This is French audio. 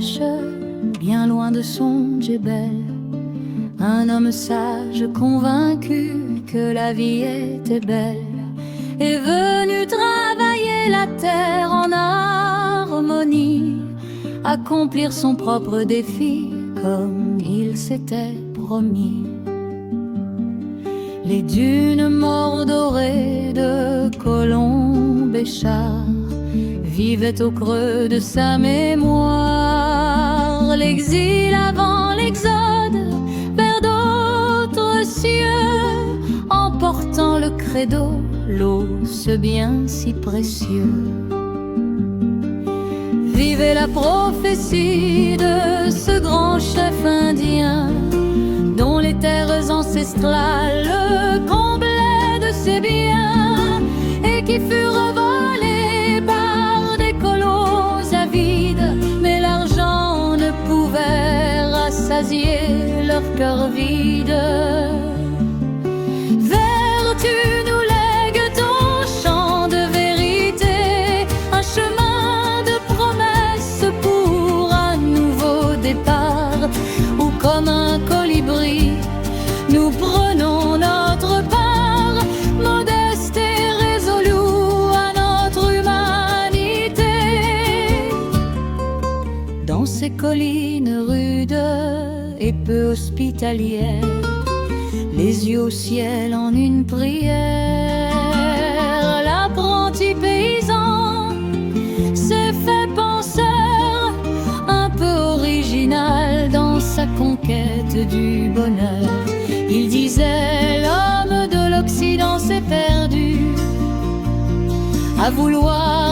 pêche, bien loin de son djebel. Un homme sage, convaincu que la vie était belle, est venu travailler la terre en harmonie, accomplir son propre défi comme il s'était promis. Les dunes mordorées de Colombéchard vivaient au creux de sa mémoire. L'exil avant l'exode vers d'autres cieux, emportant le credo, l'eau, ce bien si précieux. Vivait la prophétie de ce grand chef indien, dont les terres ancestrales le comblaient de ses biens, et qui fut revolé par des colons avides. Mais l'argent ne pouvait rassasier leur cœur vide. Vertu nous lègue ton champ de vérité, un chemin de promesses pour un nouveau départ, où comme un colibri nous prenons notre part, modeste et résolue à notre humanité. Dans ces collines rudes et peu hospitalières, les yeux au ciel en une prière, l'apprenti paysan s'est fait penseur, un peu original dans sa conquête du bonheur. Il disait: l'homme de l'Occident s'est perdu à vouloir